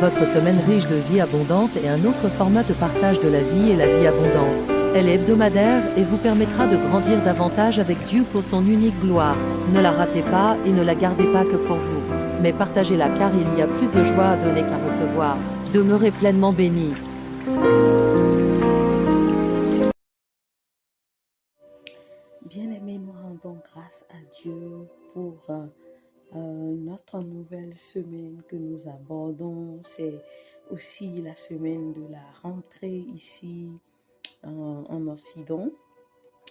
Votre semaine riche de vie abondante est un autre format de partage de la vie et la vie abondante. Elle est hebdomadaire et vous permettra de grandir davantage avec Dieu pour son unique gloire. Ne la ratez pas et ne la gardez pas que pour vous. Mais partagez-la car il y a plus de joie à donner qu'à recevoir. Demeurez pleinement bénis. Bien-aimés, nous rendons grâce à Dieu pour notre nouvelle semaine que nous abordons. C'est aussi la semaine de la rentrée ici en Occident.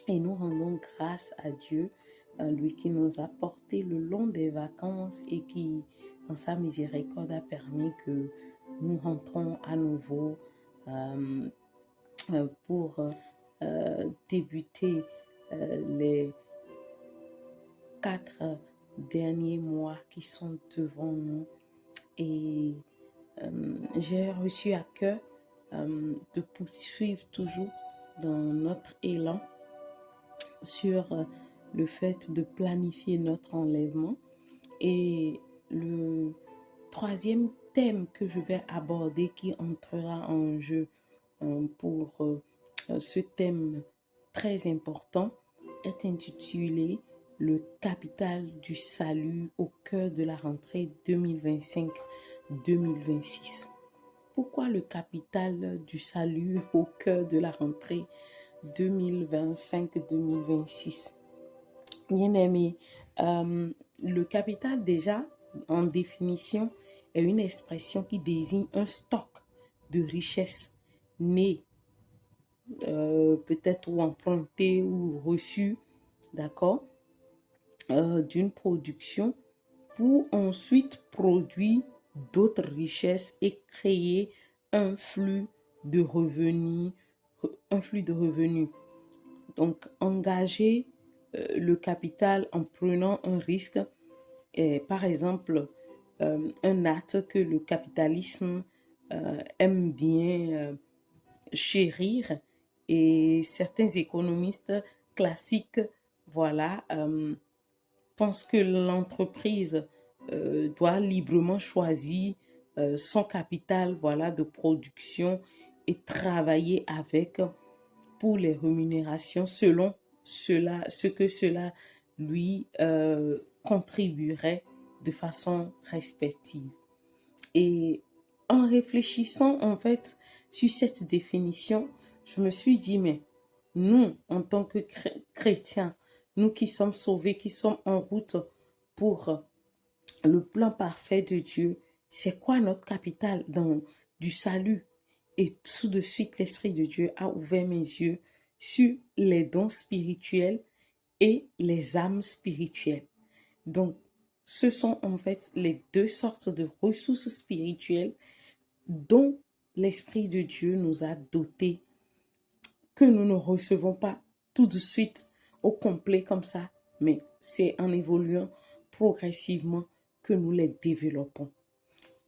Et nous rendons grâce à Dieu, lui qui nous a portés le long des vacances et qui, dans sa miséricorde, a permis que nous rentrons à nouveau pour débuter les 4 derniers mois qui sont devant nous. Et j'ai reçu à cœur de poursuivre toujours dans notre élan sur le fait de planifier notre enlèvement. Et le troisième thème que je vais aborder qui entrera en jeu pour ce thème très important est intitulé « Le capital du salut au cœur de la rentrée 2025-2026 ». Pourquoi le capital du salut au cœur de la rentrée 2025-2026? Bien-aimé, le capital déjà, en définition, est une expression qui désigne un stock de richesses nées, peut-être ou empruntées ou reçues, d'accord, d'une production pour ensuite produire d'autres richesses et créer un flux de revenus, Donc, engager le capital en prenant un risque est, par exemple, un acte que le capitalisme aime bien chérir, et certains économistes classiques, voilà, pensent que l'entreprise doit librement choisir son capital, voilà, de production et travailler avec pour les rémunérations selon ce que cela lui contribuerait de façon respective. Et en réfléchissant en fait sur cette définition, je me suis dit, mais nous, en tant que chrétiens, nous qui sommes sauvés, qui sommes en route pour le plan parfait de Dieu, c'est quoi notre capital du salut? Et tout de suite, l'Esprit de Dieu a ouvert mes yeux sur les dons spirituels et les âmes spirituelles. Donc, ce sont en fait les deux sortes de ressources spirituelles dont l'Esprit de Dieu nous a dotés, que nous ne recevons pas tout de suite au complet comme ça, mais c'est en évoluant progressivement que nous les développons.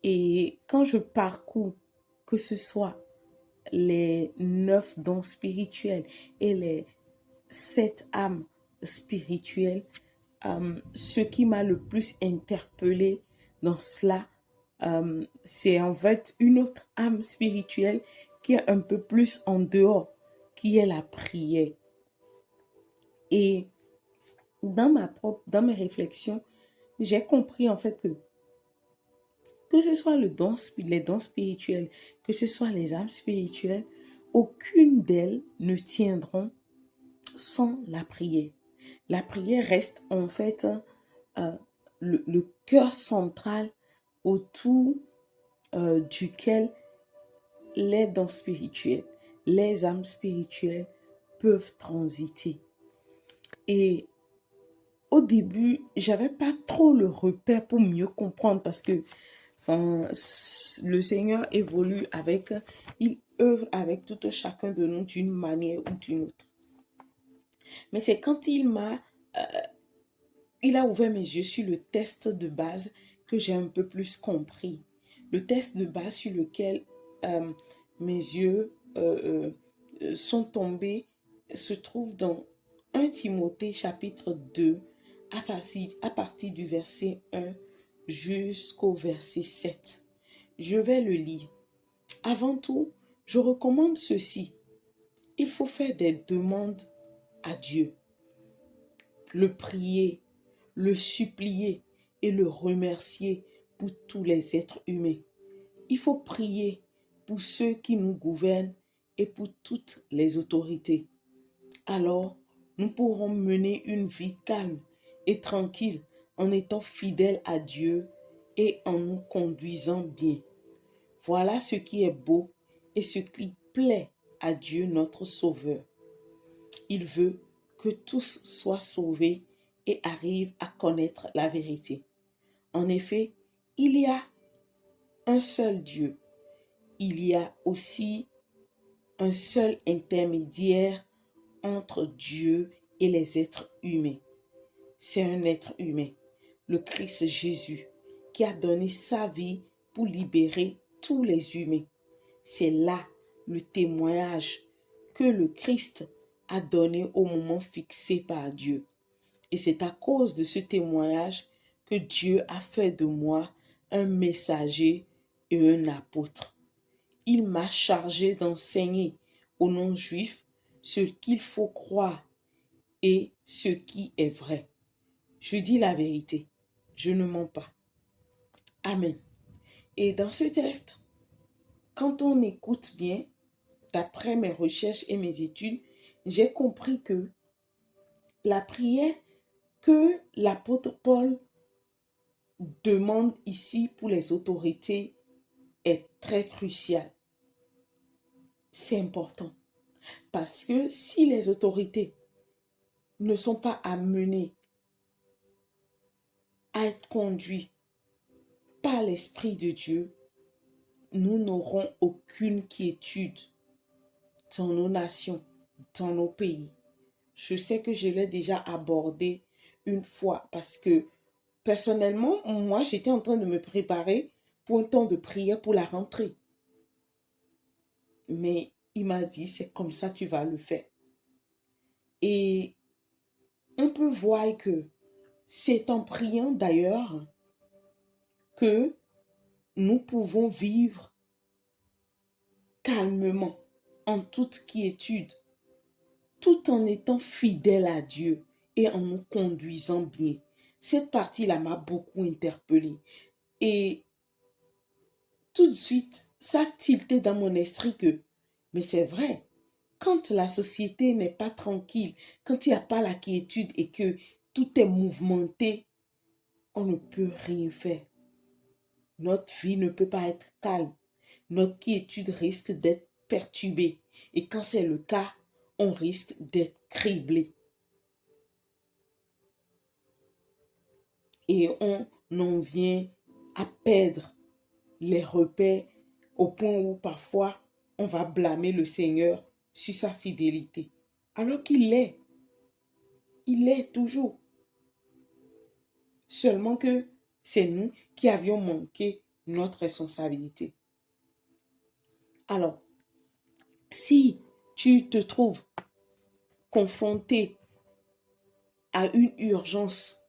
Et quand je parcours, que ce soit les 9 dons spirituels et les 7 âmes spirituelles, ce qui m'a le plus interpellé dans cela, c'est en fait une autre âme spirituelle qui est un peu plus en dehors, qui est la prière. Et dans mes réflexions, j'ai compris en fait que ce soit les dons spirituels, que ce soit les âmes spirituelles, aucune d'elles ne tiendront sans la prière. La prière reste en fait le cœur central autour duquel les dons spirituels, les âmes spirituelles peuvent transiter. Et au début, j'avais pas trop le repère pour mieux comprendre parce que le Seigneur il œuvre avec tout chacun de nous d'une manière ou d'une autre. Mais c'est quand il a ouvert mes yeux sur le test de base que j'ai un peu plus compris. Le test de base sur lequel mes yeux sont tombés se trouve dans 1 Timothée chapitre 2 à partir du verset 1 jusqu'au verset 7. Je vais le lire. Avant tout, je recommande ceci. Il faut faire des demandes à Dieu, le prier, le supplier et le remercier pour tous les êtres humains. Il faut prier pour ceux qui nous gouvernent et pour toutes les autorités. Alors, nous pourrons mener une vie calme et tranquille en étant fidèles à Dieu et en nous conduisant bien. Voilà ce qui est beau et ce qui plaît à Dieu notre Sauveur. Il veut que tous soient sauvés et arrivent à connaître la vérité. En effet, il y a un seul Dieu. Il y a aussi un seul intermédiaire entre Dieu et les êtres humains. C'est un être humain, le Christ Jésus, qui a donné sa vie pour libérer tous les humains. C'est là le témoignage que le Christ a donné au moment fixé par Dieu. Et c'est à cause de ce témoignage que Dieu a fait de moi un messager et un apôtre. Il m'a chargé d'enseigner aux non-juifs ce qu'il faut croire et ce qui est vrai. Je dis la vérité, je ne mens pas. Amen. Et dans ce texte, quand on écoute bien, d'après mes recherches et mes études, j'ai compris que la prière que l'apôtre Paul demande ici pour les autorités est très cruciale. C'est important. Parce que si les autorités ne sont pas amenées à être conduites par l'Esprit de Dieu, nous n'aurons aucune quiétude dans nos nations, dans nos pays. Je sais que je l'ai déjà abordé une fois parce que personnellement, moi, j'étais en train de me préparer pour un temps de prière pour la rentrée. Mais il m'a dit, c'est comme ça tu vas le faire. Et on peut voir que c'est en priant d'ailleurs que nous pouvons vivre calmement, en toute quiétude, tout en étant fidèles à Dieu et en nous conduisant bien. Cette partie-là m'a beaucoup interpellée. Et tout de suite, ça a tilté dans mon esprit que, mais c'est vrai, quand la société n'est pas tranquille, quand il n'y a pas la quiétude et que tout est mouvementé, on ne peut rien faire. Notre vie ne peut pas être calme. Notre quiétude risque d'être perturbée. Et quand c'est le cas, on risque d'être criblé. Et on en vient à perdre les repères au point où parfois on va blâmer le Seigneur sur sa fidélité. Alors qu'il l'est. Il est toujours. Seulement que c'est nous qui avions manqué notre responsabilité. Alors, si tu te trouves confronté à une urgence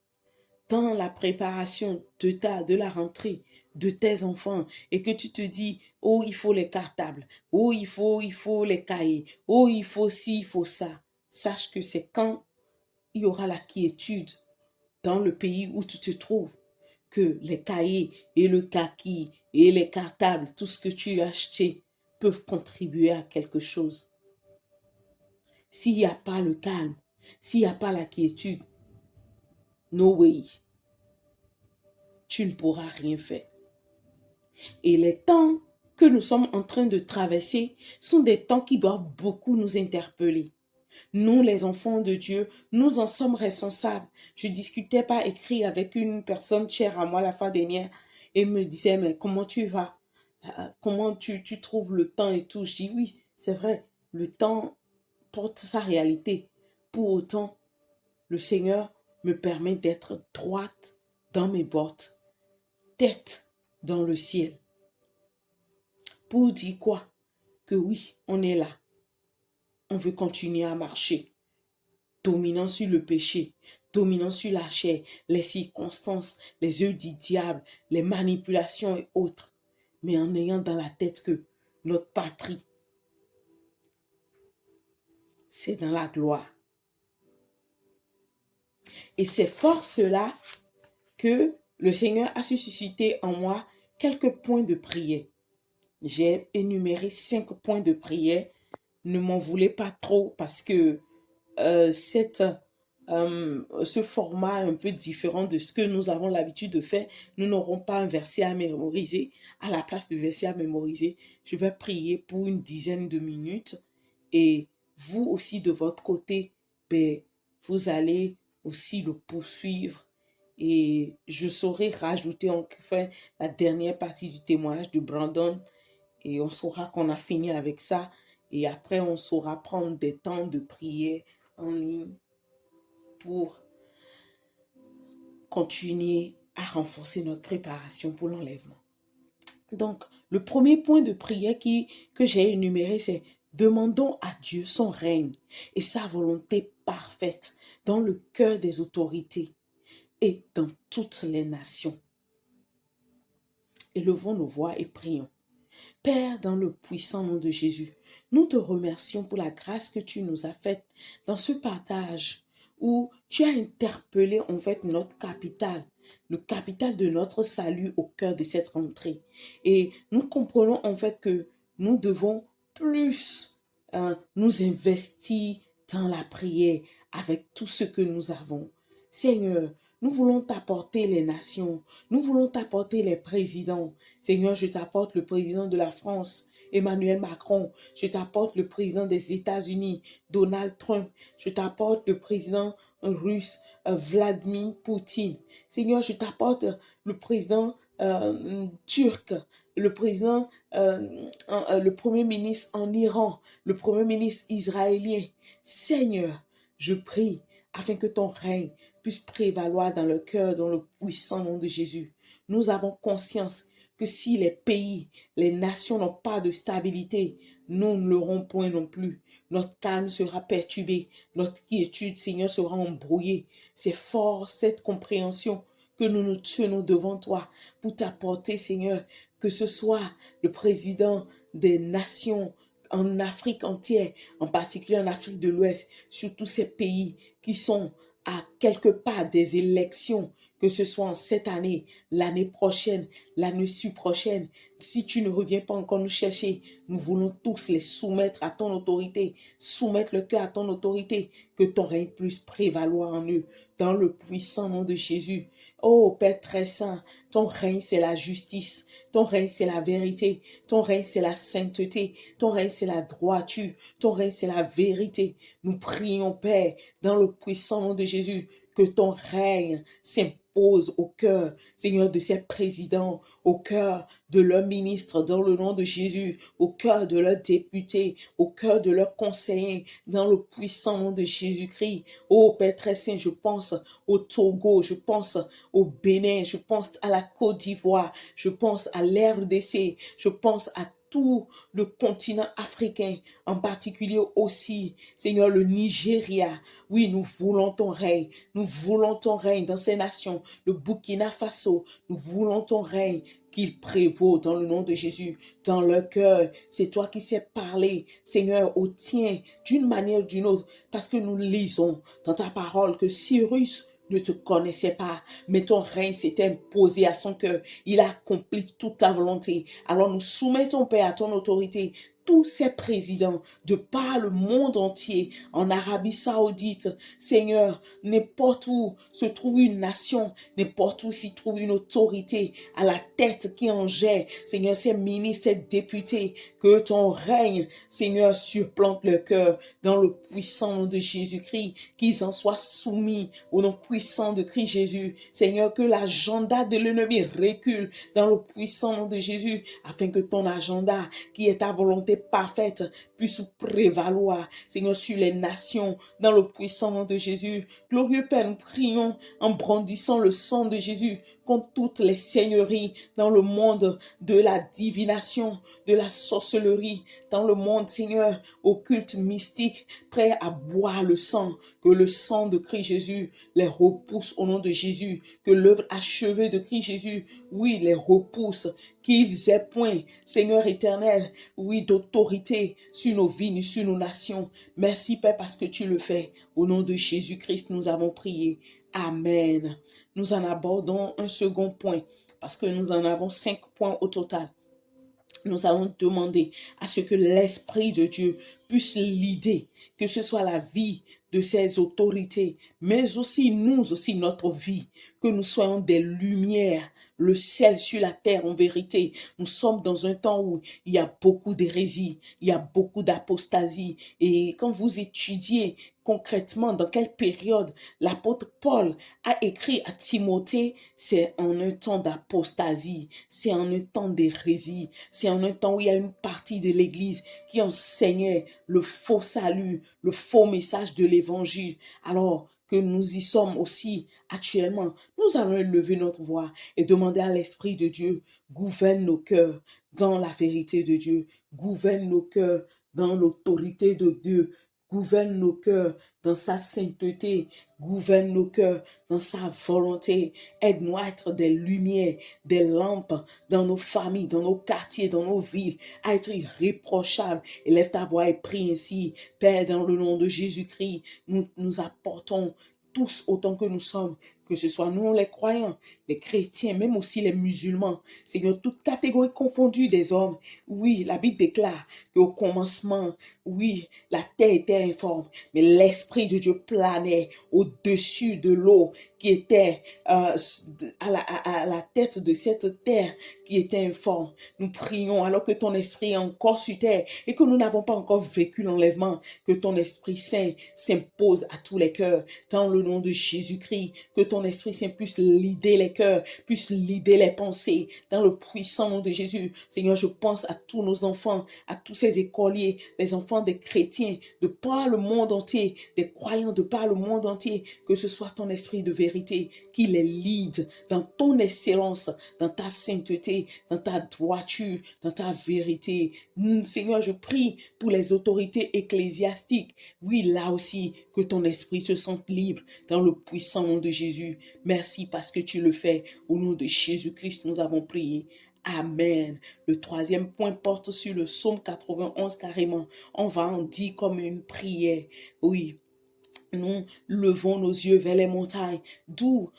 dans la préparation de la rentrée de tes enfants et que tu te dis, oh, il faut les cartables, oh, il faut les cahiers, oh, il faut ci, il faut ça, sache que c'est quand il y aura la quiétude dans le pays où tu te trouves que les cahiers et le kaki et les cartables, tout ce que tu as acheté, peuvent contribuer à quelque chose. S'il n'y a pas le calme, s'il n'y a pas la quiétude, no way, tu ne pourras rien faire. Et les temps que nous sommes en train de traverser sont des temps qui doivent beaucoup nous interpeller. Nous, les enfants de Dieu, nous en sommes responsables. Je discutais par écrit avec une personne chère à moi la fois dernière et me disait, mais comment tu vas? Comment tu trouves le temps et tout? Je dis, oui, c'est vrai, le temps porte sa réalité. Pour autant, le Seigneur me permet d'être droite dans mes bottes, tête dans le ciel. Pour dire quoi? Que oui, on est là. On veut continuer à marcher, dominant sur le péché, dominant sur la chair, les circonstances, les œuvres du diable, les manipulations et autres. mais en ayant dans la tête que notre patrie, c'est dans la gloire. Et c'est fort cela que le Seigneur a suscité en moi quelques points de prière. J'ai énuméré 5 points de prière. Ne m'en voulez pas trop parce que ce format un peu différent de ce que nous avons l'habitude de faire, nous n'aurons pas un verset à mémoriser. À la place de verset à mémoriser, je vais prier pour une dizaine de minutes et vous aussi de votre côté, vous allez aussi le poursuivre et je saurai rajouter enfin la dernière partie du témoignage de Brandon et on saura qu'on a fini avec ça et après on saura prendre des temps de prière en ligne pour continuer à renforcer notre préparation pour l'enlèvement. Donc, le premier point de prière que j'ai énuméré, c'est demandons à Dieu son règne et sa volonté parfaite dans le cœur des autorités et dans toutes les nations. Élevons nos voix et prions. Père, dans le puissant nom de Jésus, nous te remercions pour la grâce que tu nous as faite dans ce partage où tu as interpellé en fait notre capital, le capital de notre salut au cœur de cette rentrée. Et nous comprenons en fait que nous devons plus nous investir dans la prière avec tout ce que nous avons. Seigneur, nous voulons t'apporter les nations, nous voulons t'apporter les présidents. Seigneur, je t'apporte le président de la France, Emmanuel Macron. Je t'apporte le président des États-Unis, Donald Trump. Je t'apporte le président russe, Vladimir Poutine. Seigneur, je t'apporte le président turc, le président, le premier ministre en Iran, le premier ministre israélien. Seigneur, je prie afin que ton règne puisse prévaloir dans le cœur, dans le puissant nom de Jésus. Nous avons conscience que si les pays, les nations n'ont pas de stabilité, nous ne l'aurons point non plus. Notre calme sera perturbé, notre quiétude, Seigneur, sera embrouillée. C'est fort cette compréhension que nous nous tenons devant toi pour t'apporter, Seigneur, que ce soit le président des nations en Afrique entière, en particulier en Afrique de l'Ouest, sur tous ces pays qui sont à quelque part des élections, que ce soit en cette année, l'année prochaine, l'année prochaine. Si tu ne reviens pas encore nous chercher, nous voulons tous les soumettre à ton autorité, soumettre le cœur à ton autorité, que ton règne puisse prévaloir en eux, dans le puissant nom de Jésus. Oh Père très saint, ton règne c'est la justice, ton règne c'est la vérité, ton règne c'est la sainteté, ton règne c'est la droiture, ton règne c'est la vérité. Nous prions Père, dans le puissant nom de Jésus, que ton règne s'impose au cœur, Seigneur, de ces présidents, au cœur de leurs ministres, dans le nom de Jésus, au cœur de leurs députés, au cœur de leurs conseillers, dans le puissant nom de Jésus-Christ. Oh Père très saint, je pense au Togo, je pense au Bénin, je pense à la Côte d'Ivoire, je pense à l'RDC, je pense à tout le continent africain, en particulier aussi, Seigneur, le Nigeria. Oui, nous voulons ton règne dans ces nations, le Burkina Faso, nous voulons ton règne qu'il prévaut dans le nom de Jésus, dans leur cœur. C'est toi qui sais parler, Seigneur, au tien, d'une manière ou d'une autre, parce que nous lisons dans ta parole que Cyrus ne te connaissait pas, mais ton règne s'est imposé à son cœur. Il a accompli toute ta volonté. Alors nous soumettons, Père, à ton autorité, tous ces présidents de par le monde entier, en Arabie Saoudite, Seigneur, n'importe où se trouve une nation, n'importe où s'y trouve une autorité à la tête qui en gère, Seigneur, ces ministres, ces députés, que ton règne, Seigneur, surplante leur cœur dans le puissant nom de Jésus-Christ, qu'ils en soient soumis au nom puissant de Christ Jésus. Seigneur, que l'agenda de l'ennemi recule dans le puissant nom de Jésus, afin que ton agenda, qui est ta volonté parfaite, puisse prévaloir, Seigneur, sur les nations, dans le puissant nom de Jésus. Glorieux Père, nous prions en brandissant le sang de Jésus contre toutes les seigneuries dans le monde de la divination, de la sorcellerie, dans le monde, Seigneur, occulte, mystique, prêt à boire le sang, que le sang de Christ Jésus les repousse au nom de Jésus, que l'œuvre achevée de Christ Jésus, oui, les repousse, qu'ils aient point, Seigneur éternel, oui, d'autorité sur nos vies, sur nos nations. Merci, Père, parce que tu le fais. Au nom de Jésus-Christ, nous avons prié. Amen. Nous en abordons un second point, parce que nous en avons 5 points au total. Nous allons demander à ce que l'Esprit de Dieu puisse l'aider, que ce soit la vie de ces autorités, mais aussi nous, aussi notre vie, que nous soyons des lumières, le ciel sur la terre en vérité. Nous sommes dans un temps où il y a beaucoup d'hérésie, il y a beaucoup d'apostasie. Et quand vous étudiez concrètement dans quelle période l'apôtre Paul a écrit à Timothée, c'est en un temps d'apostasie, c'est en un temps d'hérésie, c'est en un temps où il y a une partie de l'Église qui enseignait le faux salut, le faux message de l'Évangile. Alors que nous y sommes aussi actuellement, nous allons élever notre voix et demander à l'Esprit de Dieu, gouverne nos cœurs dans la vérité de Dieu, gouverne nos cœurs dans l'autorité de Dieu, gouverne nos cœurs dans sa sainteté, gouverne nos cœurs dans sa volonté. Aide-nous à être des lumières, des lampes dans nos familles, dans nos quartiers, dans nos villes, à être irréprochables. Élève ta voix et prie ainsi. Père, dans le nom de Jésus-Christ, nous apportons tous autant que nous sommes, que ce soit nous les croyants, les chrétiens, même aussi les musulmans, Seigneur, toute catégorie confondue des hommes. Oui, la Bible déclare qu'au commencement, oui, la terre était informe, mais l'Esprit de Dieu planait au-dessus de l'eau qui était à la tête de cette terre qui était informe. Nous prions alors que ton Esprit est encore sur terre et que nous n'avons pas encore vécu l'enlèvement, que ton Esprit Saint s'impose à tous les cœurs, dans le nom de Jésus-Christ, que ton Esprit Saint puisse leader les cœurs, puisse leader les pensées, dans le puissant nom de Jésus. Seigneur, je pense à tous nos enfants, à tous ces écoliers, les enfants des chrétiens, de par le monde entier, des croyants de par le monde entier, que ce soit ton Esprit de vérité qui les lead dans ton excellence, dans ta sainteté, dans ta droiture, dans ta vérité. Seigneur, je prie pour les autorités ecclésiastiques. Oui, là aussi, que ton esprit se sente libre dans le puissant nom de Jésus. Merci parce que tu le fais. Au nom de Jésus-Christ, nous avons prié. Amen. Le troisième point porte sur le psaume 91 carrément. On va en dire comme une prière. Oui, nous levons nos yeux vers les montagnes. D'où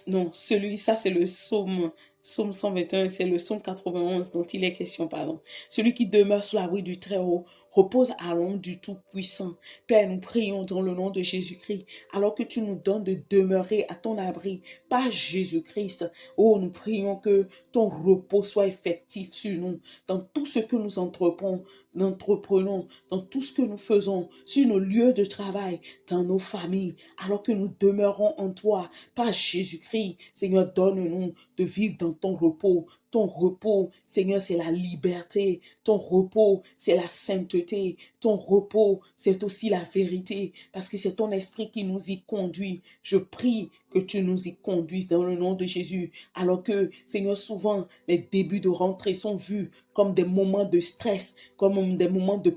non, ça c'est le psaume 121, c'est le psaume 91 dont il est question, pardon. Celui qui demeure sous l'abri du Très-Haut repose à l'ombre du Tout-Puissant. Père, nous prions dans le nom de Jésus-Christ, alors que tu nous donnes de demeurer à ton abri par Jésus-Christ. Oh, nous prions que ton repos soit effectif sur nous, dans tout ce que nous entreprenons, dans tout ce que nous faisons, sur nos lieux de travail, dans nos familles, alors que nous demeurons en toi, par Jésus-Christ. Seigneur, donne-nous de vivre dans ton repos. Ton repos, Seigneur, c'est la liberté. Ton repos, c'est la sainteté. Ton repos, c'est aussi la vérité, parce que c'est ton esprit qui nous y conduit. Je prie que tu nous y conduises dans le nom de Jésus, alors que, Seigneur, souvent, les débuts de rentrée sont vus comme des moments de stress, comme des moments de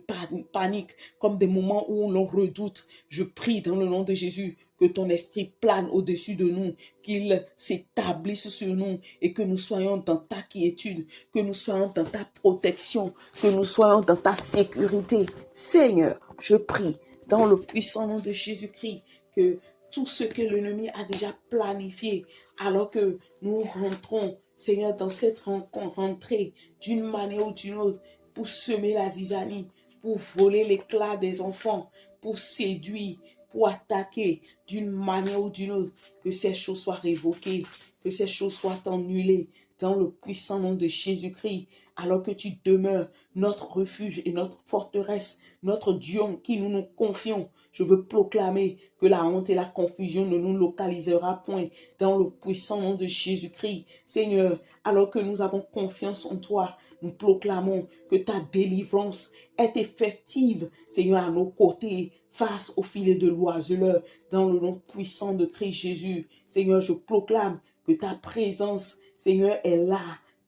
panique, comme des moments où l'on redoute. Je prie dans le nom de Jésus que ton esprit plane au-dessus de nous, qu'il s'établisse sur nous et que nous soyons dans ta quiétude, que nous soyons dans ta protection, que nous soyons dans ta sécurité. Seigneur, je prie dans le puissant nom de Jésus-Christ que tout ce que l'ennemi a déjà planifié alors que nous rentrons, Seigneur, dans cette rentrée d'une manière ou d'une autre pour semer la zizanie, pour voler l'éclat des enfants, pour séduire, pour attaquer d'une manière ou d'une autre, que ces choses soient révoquées, que ces choses soient annulées dans le puissant nom de Jésus-Christ, alors que tu demeures notre refuge et notre forteresse, notre Dieu en qui nous nous confions. Je veux proclamer que la honte et la confusion ne nous localisera point dans le puissant nom de Jésus-Christ. Seigneur, alors que nous avons confiance en toi, nous proclamons que ta délivrance est effective, Seigneur, à nos côtés, face au filet de l'oiseleur, dans le nom puissant de Christ Jésus. Seigneur, je proclame que ta présence, Seigneur, est là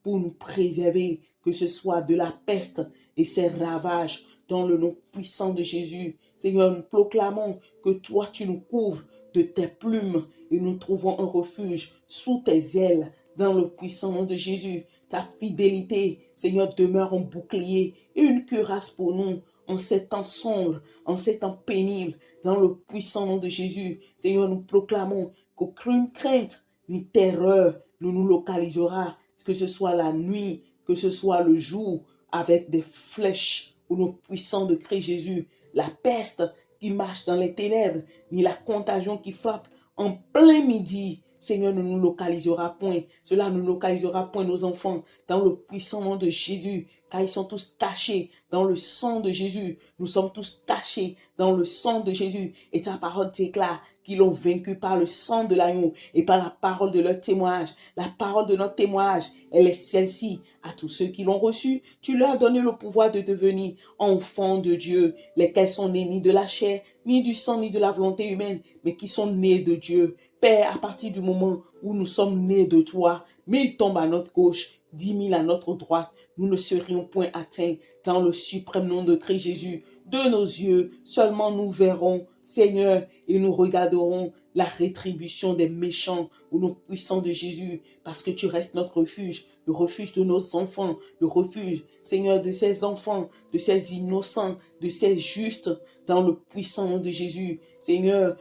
pour nous préserver, que ce soit de la peste et ses ravages, dans le nom puissant de Jésus. Seigneur, nous proclamons que toi, tu nous couvres de tes plumes et nous trouvons un refuge sous tes ailes, dans le puissant nom de Jésus. Ta fidélité, Seigneur, demeure un bouclier et une cuirasse pour nous en ces temps sombres, en ces temps pénibles, dans le puissant nom de Jésus. Seigneur, nous proclamons qu'aucune crainte ni terreur ne nous localisera, que ce soit la nuit, que ce soit le jour, avec des flèches au nom puissant de Christ Jésus. La peste qui marche dans les ténèbres, ni la contagion qui frappe en plein midi, Seigneur, ne nous localisera point. Cela ne localisera point nos enfants dans le puissant nom de Jésus, car ils sont tous cachés dans le sang de Jésus. Nous sommes tous cachés dans le sang de Jésus. Et ta parole déclare qu'ils l'ont vaincu par le sang de l'agneau et par la parole de leur témoignage. La parole de notre témoignage, elle est celle-ci. À tous ceux qui l'ont reçu, tu leur as donné le pouvoir de devenir enfants de Dieu, lesquels sont nés ni de la chair, ni du sang, ni de la volonté humaine, mais qui sont nés de Dieu. Père, à partir du moment où nous sommes nés de toi, 1000 tombent à notre gauche, 10 000 à notre droite, nous ne serions point atteints dans le suprême nom de Christ Jésus. De nos yeux, seulement nous verrons, Seigneur, et nous regarderons la rétribution des méchants au nom puissant de Jésus, parce que tu restes notre refuge, le refuge de nos enfants, le refuge, Seigneur, de ces enfants, de ces innocents, de ces justes, dans le puissant nom de Jésus. Seigneur,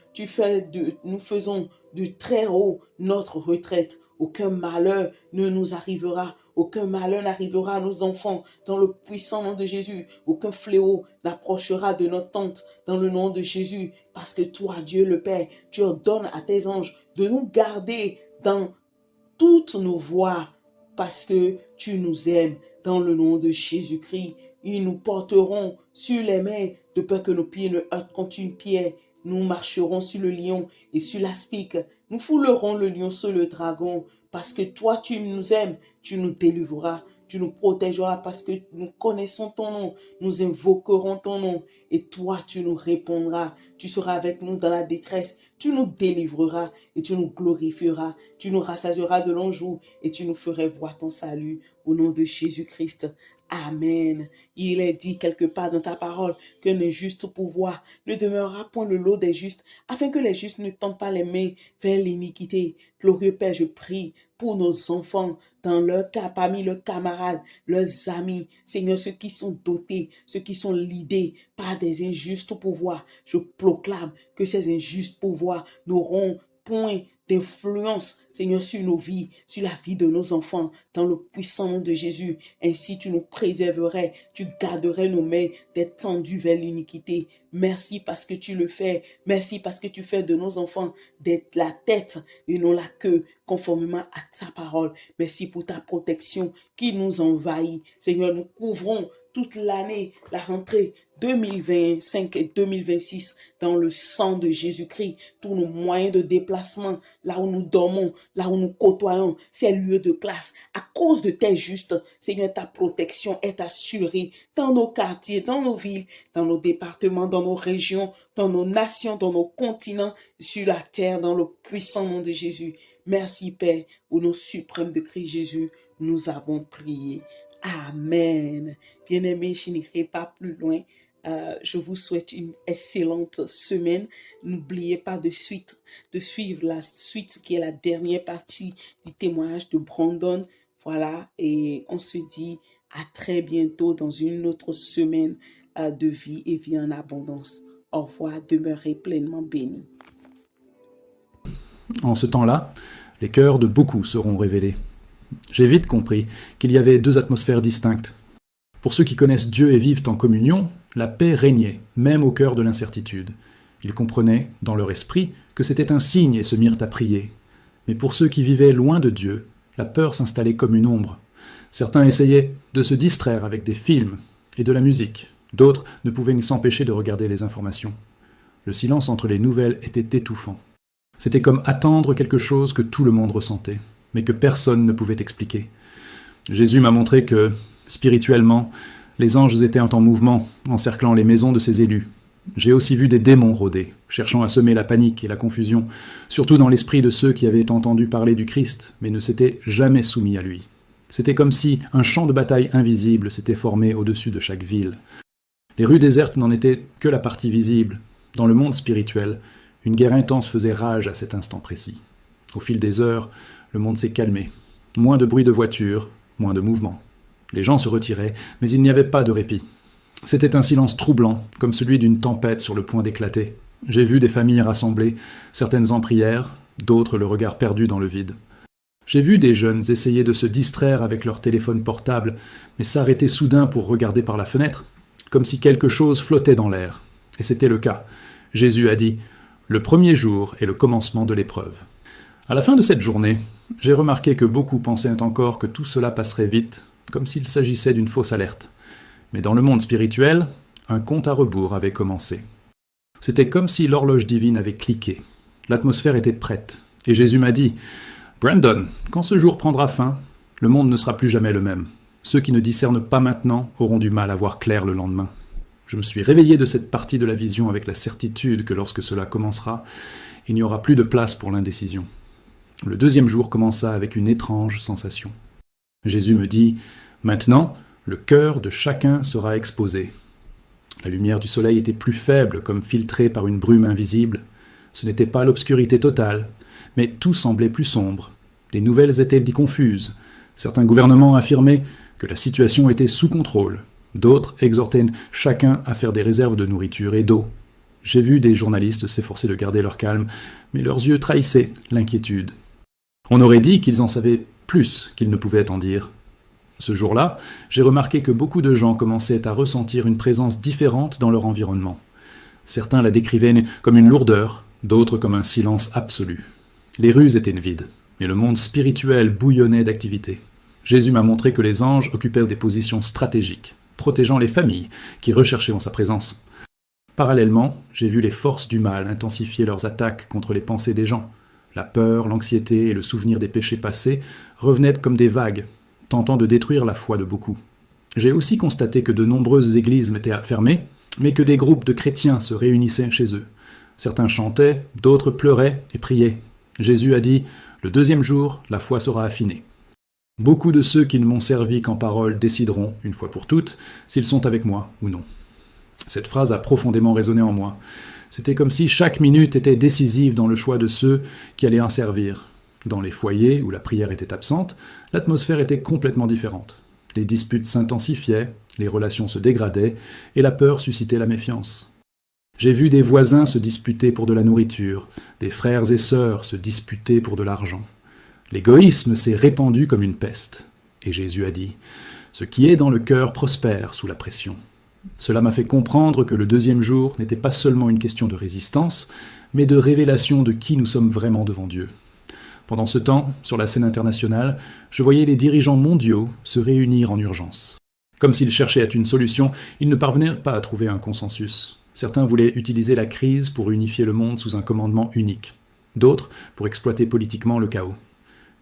nous faisons du très haut notre retraite. Aucun malheur ne nous arrivera. Aucun malheur n'arrivera à nos enfants dans le puissant nom de Jésus. Aucun fléau n'approchera de notre tente dans le nom de Jésus. Parce que toi, Dieu le Père, tu ordonnes à tes anges de nous garder dans toutes nos voies parce que tu nous aimes dans le nom de Jésus-Christ. Ils nous porteront sur les mains de peur que nos pieds ne heurtent contre une pierre. Nous marcherons sur le lion et sur l'aspic. Nous foulerons le lion sur le dragon. Parce que toi, tu nous aimes, tu nous délivreras, tu nous protégeras parce que nous connaissons ton nom. Nous invoquerons ton nom et toi, tu nous répondras. Tu seras avec nous dans la détresse. Tu nous délivreras et tu nous glorifieras. Tu nous rassasieras de longs jours et tu nous feras voir ton salut au nom de Jésus-Christ. Amen. Il est dit quelque part dans ta parole qu'un injuste pouvoir ne demeurera point le lot des justes, afin que les justes ne tendent pas les mains vers l'iniquité. Glorieux Père, je prie pour nos enfants, dans leur cas, parmi leurs camarades, leurs amis, Seigneur, ceux qui sont dotés, ceux qui sont lidés par des injustes pouvoirs. Je proclame que ces injustes pouvoirs n'auront point d'influence, Seigneur, sur nos vies, sur la vie de nos enfants, dans le puissant nom de Jésus. Ainsi, tu nous préserverais, tu garderais nos mains d'être tendues vers l'iniquité. Merci parce que tu le fais. Merci parce que tu fais de nos enfants d'être la tête et non la queue, conformément à ta parole. Merci pour ta protection qui nous envahit. Seigneur, nous couvrons toute l'année, la rentrée 2025 et 2026 dans le sang de Jésus-Christ. Tous nos moyens de déplacement, là où nous dormons, là où nous côtoyons, ces lieux de classe, à cause de tes justes, Seigneur, ta protection est assurée dans nos quartiers, dans nos villes, dans nos départements, dans nos régions, dans nos nations, dans nos continents, sur la terre, dans le puissant nom de Jésus. Merci Père, au nom suprême de Christ Jésus, nous avons prié. Amen. Bien-aimés, je n'irai pas plus loin. Je vous souhaite une excellente semaine. N'oubliez pas de suivre la suite qui est la dernière partie du témoignage de Brandon. Voilà, et on se dit à très bientôt dans une autre semaine de vie et vie en abondance. Au revoir, demeurez pleinement bénis. En ce temps-là, les cœurs de beaucoup seront révélés. J'ai vite compris qu'il y avait deux atmosphères distinctes. Pour ceux qui connaissent Dieu et vivent en communion, la paix régnait, même au cœur de l'incertitude. Ils comprenaient, dans leur esprit, que c'était un signe et se mirent à prier. Mais pour ceux qui vivaient loin de Dieu, la peur s'installait comme une ombre. Certains essayaient de se distraire avec des films et de la musique. D'autres ne pouvaient ni s'empêcher de regarder les informations. Le silence entre les nouvelles était étouffant. C'était comme attendre quelque chose que tout le monde ressentait, mais que personne ne pouvait expliquer. Jésus m'a montré que, spirituellement, les anges étaient en mouvement, encerclant les maisons de ses élus. J'ai aussi vu des démons rôder, cherchant à semer la panique et la confusion, surtout dans l'esprit de ceux qui avaient entendu parler du Christ, mais ne s'étaient jamais soumis à lui. C'était comme si un champ de bataille invisible s'était formé au-dessus de chaque ville. Les rues désertes n'en étaient que la partie visible. Dans le monde spirituel, une guerre intense faisait rage à cet instant précis. Au fil des heures, le monde s'est calmé. Moins de bruit de voitures, moins de mouvements. Les gens se retiraient, mais il n'y avait pas de répit. C'était un silence troublant, comme celui d'une tempête sur le point d'éclater. J'ai vu des familles rassemblées, certaines en prière, d'autres le regard perdu dans le vide. J'ai vu des jeunes essayer de se distraire avec leur téléphone portable, mais s'arrêter soudain pour regarder par la fenêtre, comme si quelque chose flottait dans l'air. Et c'était le cas. Jésus a dit « Le premier jour est le commencement de l'épreuve ». À la fin de cette journée, j'ai remarqué que beaucoup pensaient encore que tout cela passerait vite, comme s'il s'agissait d'une fausse alerte. Mais dans le monde spirituel, un compte à rebours avait commencé. C'était comme si l'horloge divine avait cliqué. L'atmosphère était prête. Et Jésus m'a dit « Brandon, quand ce jour prendra fin, le monde ne sera plus jamais le même. Ceux qui ne discernent pas maintenant auront du mal à voir clair le lendemain. » Je me suis réveillé de cette partie de la vision avec la certitude que lorsque cela commencera, il n'y aura plus de place pour l'indécision. Le deuxième jour commença avec une étrange sensation. Jésus me dit « Maintenant, le cœur de chacun sera exposé. » La lumière du soleil était plus faible, comme filtrée par une brume invisible. Ce n'était pas l'obscurité totale, mais tout semblait plus sombre. Les nouvelles étaient confuses. Certains gouvernements affirmaient que la situation était sous contrôle. D'autres exhortaient chacun à faire des réserves de nourriture et d'eau. J'ai vu des journalistes s'efforcer de garder leur calme, mais leurs yeux trahissaient l'inquiétude. On aurait dit qu'ils en savaient plus qu'ils ne pouvaient en dire. Ce jour-là, j'ai remarqué que beaucoup de gens commençaient à ressentir une présence différente dans leur environnement. Certains la décrivaient comme une lourdeur, d'autres comme un silence absolu. Les rues étaient vides, mais le monde spirituel bouillonnait d'activité. Jésus m'a montré que les anges occupaient des positions stratégiques, protégeant les familles qui recherchaient en sa présence. Parallèlement, j'ai vu les forces du mal intensifier leurs attaques contre les pensées des gens. La peur, l'anxiété et le souvenir des péchés passés revenaient comme des vagues, tentant de détruire la foi de beaucoup. J'ai aussi constaté que de nombreuses églises étaient fermées, mais que des groupes de chrétiens se réunissaient chez eux. Certains chantaient, d'autres pleuraient et priaient. Jésus a dit « Le deuxième jour, la foi sera affinée. » Beaucoup de ceux qui ne m'ont servi qu'en parole décideront, une fois pour toutes, s'ils sont avec moi ou non. Cette phrase a profondément résonné en moi. C'était comme si chaque minute était décisive dans le choix de ceux qui allaient en servir. Dans les foyers où la prière était absente, l'atmosphère était complètement différente. Les disputes s'intensifiaient, les relations se dégradaient, et la peur suscitait la méfiance. J'ai vu des voisins se disputer pour de la nourriture, des frères et sœurs se disputer pour de l'argent. L'égoïsme s'est répandu comme une peste. Et Jésus a dit « Ce qui est dans le cœur prospère sous la pression. » Cela m'a fait comprendre que le deuxième jour n'était pas seulement une question de résistance, mais de révélation de qui nous sommes vraiment devant Dieu. Pendant ce temps, sur la scène internationale, je voyais les dirigeants mondiaux se réunir en urgence. Comme s'ils cherchaient à une solution, ils ne parvenaient pas à trouver un consensus. Certains voulaient utiliser la crise pour unifier le monde sous un commandement unique. D'autres pour exploiter politiquement le chaos.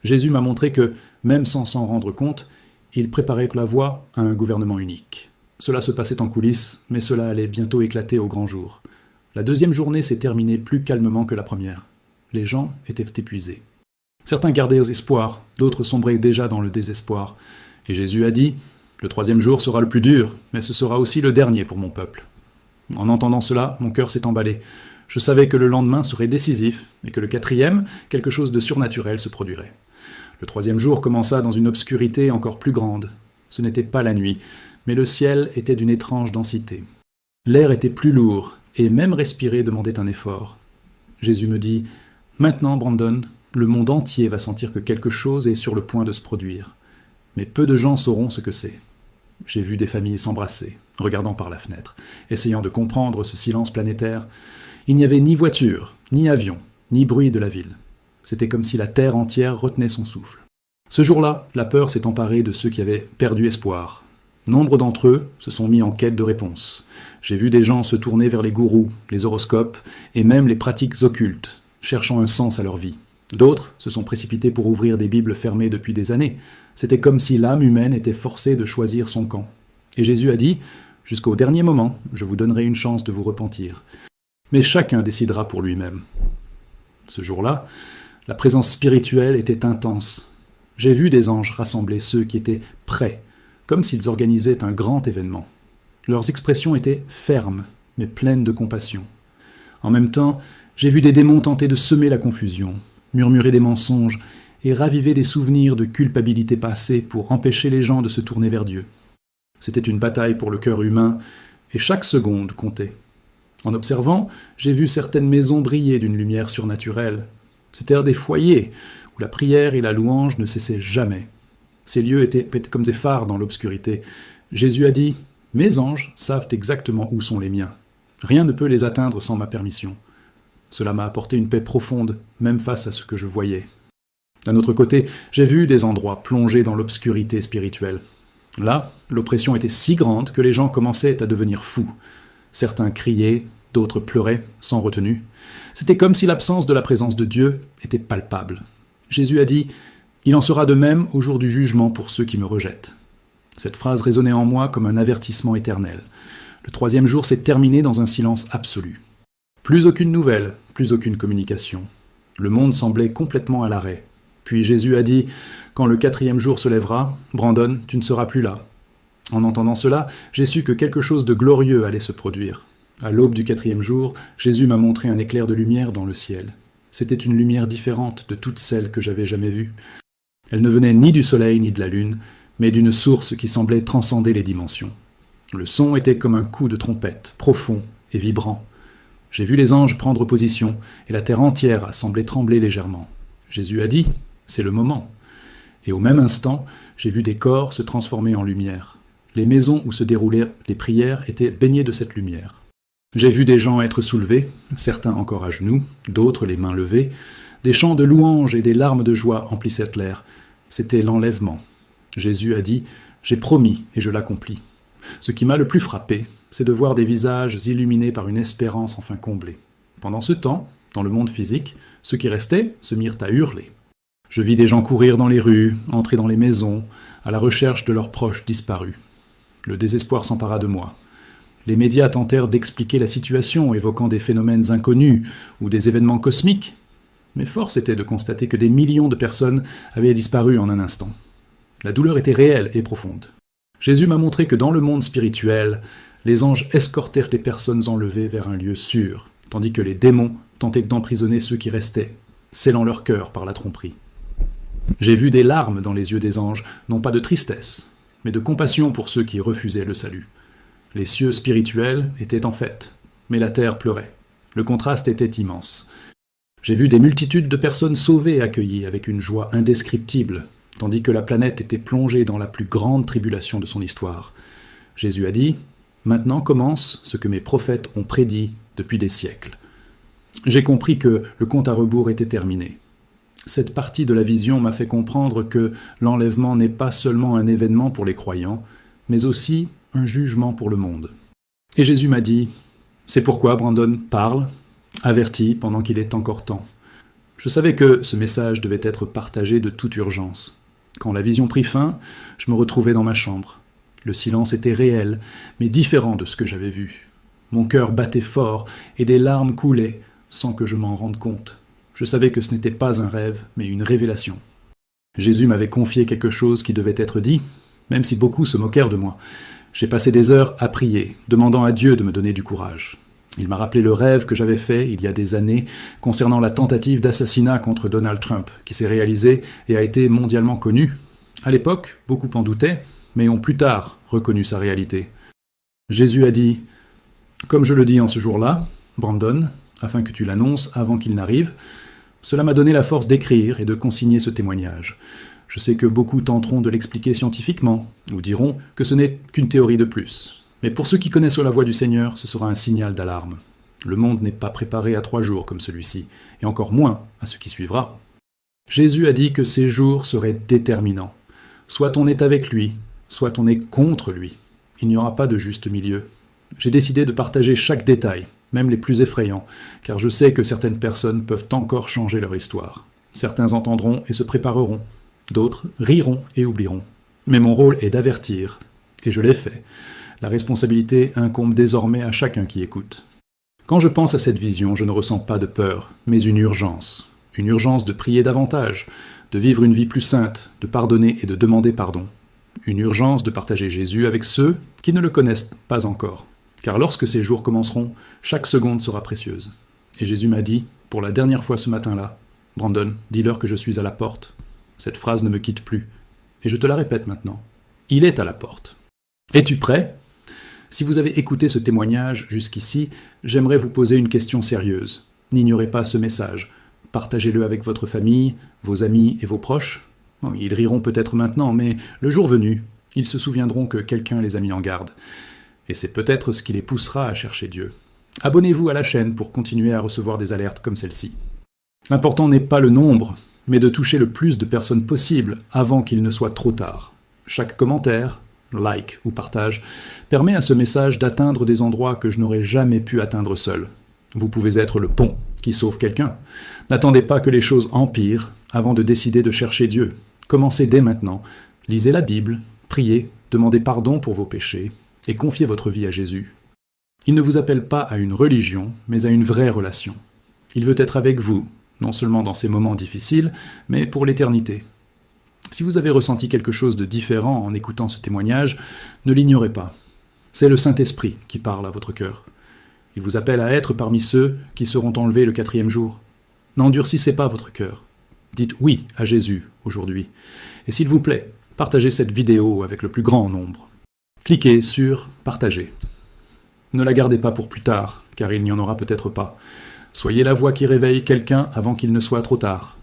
Jésus m'a montré que, même sans s'en rendre compte, il préparait la voie à un gouvernement unique. Cela se passait en coulisses, mais cela allait bientôt éclater au grand jour. La deuxième journée s'est terminée plus calmement que la première. Les gens étaient épuisés. Certains gardaient espoir, d'autres sombraient déjà dans le désespoir. Et Jésus a dit « Le troisième jour sera le plus dur, mais ce sera aussi le dernier pour mon peuple. » En entendant cela, mon cœur s'est emballé. Je savais que le lendemain serait décisif, et que le quatrième, quelque chose de surnaturel se produirait. Le troisième jour commença dans une obscurité encore plus grande. Ce n'était pas la nuit, mais le ciel était d'une étrange densité. L'air était plus lourd, et même respirer demandait un effort. Jésus me dit « Maintenant, Brandon, le monde entier va sentir que quelque chose est sur le point de se produire. Mais peu de gens sauront ce que c'est. » J'ai vu des familles s'embrasser, regardant par la fenêtre, essayant de comprendre ce silence planétaire. Il n'y avait ni voiture, ni avion, ni bruit de la ville. C'était comme si la terre entière retenait son souffle. Ce jour-là, la peur s'est emparée de ceux qui avaient perdu espoir. Nombre d'entre eux se sont mis en quête de réponses. J'ai vu des gens se tourner vers les gourous, les horoscopes et même les pratiques occultes, cherchant un sens à leur vie. D'autres se sont précipités pour ouvrir des bibles fermées depuis des années. C'était comme si l'âme humaine était forcée de choisir son camp. Et Jésus a dit « Jusqu'au dernier moment, je vous donnerai une chance de vous repentir. Mais chacun décidera pour lui-même. Ce jour-là, la présence spirituelle était intense. J'ai vu des anges rassembler ceux qui étaient prêts, comme s'ils organisaient un grand événement. Leurs expressions étaient fermes, mais pleines de compassion. En même temps, j'ai vu des démons tenter de semer la confusion, murmurer des mensonges et raviver des souvenirs de culpabilité passée pour empêcher les gens de se tourner vers Dieu. C'était une bataille pour le cœur humain, et chaque seconde comptait. En observant, j'ai vu certaines maisons briller d'une lumière surnaturelle. C'étaient des foyers où la prière et la louange ne cessaient jamais. Ces lieux étaient comme des phares dans l'obscurité. Jésus a dit « Mes anges savent exactement où sont les miens. Rien ne peut les atteindre sans ma permission. » Cela m'a apporté une paix profonde, même face à ce que je voyais. D'un autre côté, j'ai vu des endroits plongés dans l'obscurité spirituelle. Là, l'oppression était si grande que les gens commençaient à devenir fous. Certains criaient, d'autres pleuraient, sans retenue. C'était comme si l'absence de la présence de Dieu était palpable. Jésus a dit « Il en sera de même au jour du jugement pour ceux qui me rejettent ». Cette phrase résonnait en moi comme un avertissement éternel. Le 3e jour s'est terminé dans un silence absolu. Plus aucune nouvelle, plus aucune communication. Le monde semblait complètement à l'arrêt. Puis Jésus a dit « Quand le 4e jour se lèvera, Brandon, tu ne seras plus là. » En entendant cela, j'ai su que quelque chose de glorieux allait se produire. À l'aube du 4e jour, Jésus m'a montré un éclair de lumière dans le ciel. C'était une lumière différente de toutes celles que j'avais jamais vues. Elle ne venait ni du soleil ni de la lune, mais d'une source qui semblait transcender les dimensions. Le son était comme un coup de trompette, profond et vibrant. J'ai vu les anges prendre position, et la terre entière a semblé trembler légèrement. Jésus a dit « C'est le moment ». Et au même instant, j'ai vu des corps se transformer en lumière. Les maisons où se déroulaient les prières étaient baignées de cette lumière. J'ai vu des gens être soulevés, certains encore à genoux, d'autres les mains levées. Des chants de louanges et des larmes de joie emplissaient l'air. C'était l'enlèvement. Jésus a dit « J'ai promis et je l'accomplis ». Ce qui m'a le plus frappé, c'est de voir des visages illuminés par une espérance enfin comblée. Pendant ce temps, dans le monde physique, ceux qui restaient se mirent à hurler. Je vis des gens courir dans les rues, entrer dans les maisons, à la recherche de leurs proches disparus. Le désespoir s'empara de moi. Les médias tentèrent d'expliquer la situation, évoquant des phénomènes inconnus ou des événements cosmiques, mais force était de constater que des millions de personnes avaient disparu en un instant. La douleur était réelle et profonde. Jésus m'a montré que dans le monde spirituel, les anges escortèrent les personnes enlevées vers un lieu sûr, tandis que les démons tentaient d'emprisonner ceux qui restaient, scellant leur cœur par la tromperie. J'ai vu des larmes dans les yeux des anges, non pas de tristesse, mais de compassion pour ceux qui refusaient le salut. Les cieux spirituels étaient en fête, mais la terre pleurait. Le contraste était immense. J'ai vu des multitudes de personnes sauvées et accueillies avec une joie indescriptible, tandis que la planète était plongée dans la plus grande tribulation de son histoire. Jésus a dit « Maintenant commence ce que mes prophètes ont prédit depuis des siècles. » J'ai compris que le compte à rebours était terminé. Cette partie de la vision m'a fait comprendre que l'enlèvement n'est pas seulement un événement pour les croyants, mais aussi un jugement pour le monde. Et Jésus m'a dit « C'est pourquoi, Brandon, parle, avertis pendant qu'il est encore temps. » Je savais que ce message devait être partagé de toute urgence. Quand la vision prit fin, je me retrouvais dans ma chambre. Le silence était réel, mais différent de ce que j'avais vu. Mon cœur battait fort et des larmes coulaient sans que je m'en rende compte. Je savais que ce n'était pas un rêve, mais une révélation. Jésus m'avait confié quelque chose qui devait être dit, même si beaucoup se moquèrent de moi. J'ai passé des heures à prier, demandant à Dieu de me donner du courage. Il m'a rappelé le rêve que j'avais fait il y a des années concernant la tentative d'assassinat contre Donald Trump, qui s'est réalisée et a été mondialement connue. À l'époque, beaucoup en doutaient, mais ont plus tard reconnu sa réalité. Jésus a dit « Comme je le dis en ce jour-là, Brandon, afin que tu l'annonces avant qu'il n'arrive, cela m'a donné la force d'écrire et de consigner ce témoignage. Je sais que beaucoup tenteront de l'expliquer scientifiquement, ou diront que ce n'est qu'une théorie de plus. Mais pour ceux qui connaissent la voie du Seigneur, ce sera un signal d'alarme. Le monde n'est pas préparé à 3 jours comme celui-ci, et encore moins à ce qui suivra. Jésus a dit que ces jours seraient déterminants. Soit on est avec lui, soit on est contre lui. Il n'y aura pas de juste milieu. J'ai décidé de partager chaque détail, même les plus effrayants, car je sais que certaines personnes peuvent encore changer leur histoire. Certains entendront et se prépareront, d'autres riront et oublieront. Mais mon rôle est d'avertir, et je l'ai fait. La responsabilité incombe désormais à chacun qui écoute. Quand je pense à cette vision, je ne ressens pas de peur, mais une urgence. Une urgence de prier davantage, de vivre une vie plus sainte, de pardonner et de demander pardon. Une urgence de partager Jésus avec ceux qui ne le connaissent pas encore. Car lorsque ces jours commenceront, chaque seconde sera précieuse. Et Jésus m'a dit, pour la dernière fois ce matin-là, « Brandon, dis-leur que je suis à la porte. » Cette phrase ne me quitte plus. Et je te la répète maintenant. Il est à la porte. Es-tu prêt ? Si vous avez écouté ce témoignage jusqu'ici, j'aimerais vous poser une question sérieuse. N'ignorez pas ce message. Partagez-le avec votre famille, vos amis et vos proches. Bon, ils riront peut-être maintenant, mais le jour venu, ils se souviendront que quelqu'un les a mis en garde. Et c'est peut-être ce qui les poussera à chercher Dieu. Abonnez-vous à la chaîne pour continuer à recevoir des alertes comme celle-ci. L'important n'est pas le nombre, mais de toucher le plus de personnes possible avant qu'il ne soit trop tard. Chaque commentaire, like ou partage permet à ce message d'atteindre des endroits que je n'aurais jamais pu atteindre seul. Vous pouvez être le pont qui sauve quelqu'un. N'attendez pas que les choses empirent avant de décider de chercher Dieu. Commencez dès maintenant. Lisez la Bible, priez, demandez pardon pour vos péchés et confiez votre vie à Jésus. Il ne vous appelle pas à une religion, mais à une vraie relation. Il veut être avec vous, non seulement dans ces moments difficiles, mais pour l'éternité. Si vous avez ressenti quelque chose de différent en écoutant ce témoignage, ne l'ignorez pas. C'est le Saint-Esprit qui parle à votre cœur. Il vous appelle à être parmi ceux qui seront enlevés le 4e jour. N'endurcissez pas votre cœur. Dites oui à Jésus aujourd'hui. Et s'il vous plaît, partagez cette vidéo avec le plus grand nombre. Cliquez sur « Partager ». Ne la gardez pas pour plus tard, car il n'y en aura peut-être pas. Soyez la voix qui réveille quelqu'un avant qu'il ne soit trop tard.